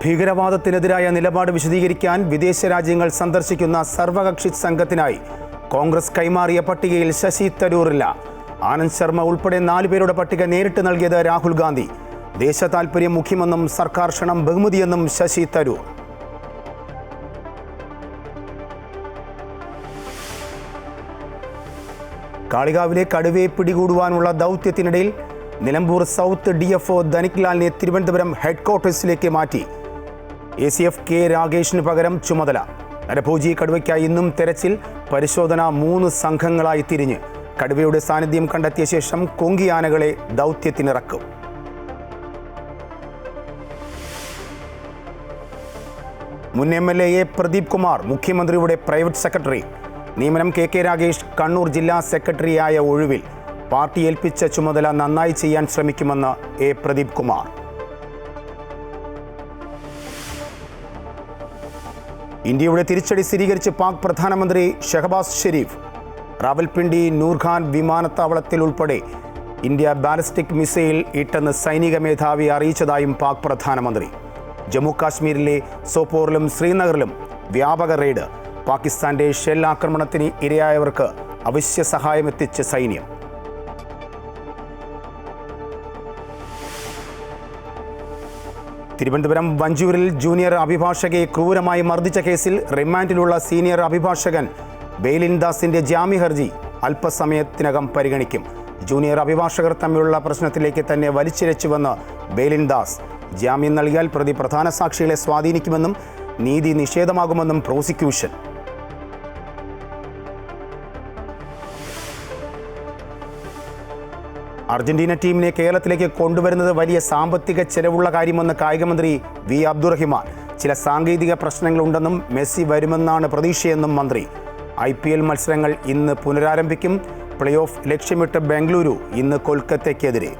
ഭീകരവാദത്തിനെതിരായ നിലപാട് വിശദീകരിക്കാൻ വിദേശ രാജ്യങ്ങൾ സന്ദർശിക്കുന്ന സർവകക്ഷി സംഘത്തിനായി കോൺഗ്രസ് കൈമാറിയ പട്ടികയിൽ ശശി തരൂറില്ല. ആനന്ദ് ശർമ്മ ഉൾപ്പെടെ 4 പേരുടെ പട്ടിക നേരിട്ട് നൽകിയത് രാഹുൽ ഗാന്ധി. ദേശതാൽപര്യം മുഖ്യമെന്നും സർക്കാർ ക്ഷണം ബഹുമതിയെന്നും ശശി തരൂർ. കാളികാവിലെ കടുവയെ പിടികൂടുവാനുള്ള ദൗത്യത്തിനിടയിൽ നിലമ്പൂർ സൗത്ത് DFO ധനിക് ലാലിനെ തിരുവനന്തപുരം ഹെഡ്ക്വാർട്ടേഴ്സിലേക്ക് മാറ്റി. ACF K രാഗേഷിന് പകരം ചുമതല. നരഭോജി കടുവയ്ക്കായി ഇന്നും തെരച്ചിൽ. പരിശോധന 3 സംഘങ്ങളായി തിരിഞ്ഞ് കടുവയുടെ സാന്നിധ്യം കണ്ടെത്തിയ ശേഷം കൊങ്കിയാനകളെ ദൗത്യത്തിനിറക്കും. മുൻ MLA പ്രദീപ് കുമാർ മുഖ്യമന്ത്രിയുടെ പ്രൈവറ്റ് സെക്രട്ടറി. നിയമനം KK രാഗേഷ് കണ്ണൂർ ജില്ലാ സെക്രട്ടറിയായ ഒഴിവിൽ. പാർട്ടി ഏൽപ്പിച്ച ചുമതല നന്നായി ചെയ്യാൻ ശ്രമിക്കുമെന്ന് പ്രദീപ് കുമാർ. ഇന്ത്യയുടെ തിരിച്ചടി സ്ഥിരീകരിച്ച് പാക് പ്രധാനമന്ത്രി ഷഹബാസ് ഷെരീഫ്. റാവൽപിണ്ടി നൂർഖാൻ വിമാനത്താവളത്തിൽ ഉൾപ്പെടെ ഇന്ത്യ ബാലിസ്റ്റിക് മിസൈൽ ഇട്ടെന്ന് സൈനിക മേധാവി അറിയിച്ചതായും പാക് പ്രധാനമന്ത്രി. ജമ്മു കാശ്മീരിലെ സോപ്പോറിലും ശ്രീനഗറിലും വ്യാപക റെയ്ഡ്. പാകിസ്ഥാന്റെ ഷെൽ ആക്രമണത്തിന് ഇരയായവർക്ക് അവശ്യ സഹായമെത്തിച്ച് സൈന്യം. തിരുവനന്തപുരം വഞ്ചൂരിൽ ജൂനിയർ അഭിഭാഷകയെ ക്രൂരമായി മർദ്ദിച്ച കേസിൽ റിമാൻഡിലുള്ള സീനിയർ അഭിഭാഷകൻ ബെയ്ലിൻ ദാസിന്റെ ജാമ്യഹർജി അല്പസമയത്തിനകം പരിഗണിക്കും. ജൂനിയർ അഭിഭാഷകർ തമ്മിലുള്ള പ്രശ്നത്തിലേക്ക് തന്നെ വലിച്ചിഴച്ചുവെന്ന് ബെയ്ലിൻ ദാസ്. ജാമ്യം നൽകിയാൽ പ്രതി പ്രധാന സാക്ഷികളെ സ്വാധീനിക്കുമെന്നും നീതി നിഷേധമാകുമെന്നും പ്രോസിക്യൂഷൻ. അർജന്റീന ടീമിനെ കേരളത്തിലേക്ക് കൊണ്ടുവരുന്നത് വലിയ സാമ്പത്തിക ചെലവുള്ള കാര്യമെന്ന് കായികമന്ത്രി V അബ്ദുറഹിമാൻ. ചില സാങ്കേതിക പ്രശ്നങ്ങളുണ്ടെന്നും മെസ്സി വരുമെന്നാണ് പ്രതീക്ഷയെന്നും മന്ത്രി. IPL മത്സരങ്ങൾ ഇന്ന് പുനരാരംഭിക്കും. പ്ലേ ഓഫ് ലക്ഷ്യമിട്ട് ബംഗളൂരു ഇന്ന് കൊൽക്കത്തയ്ക്കെതിരെ.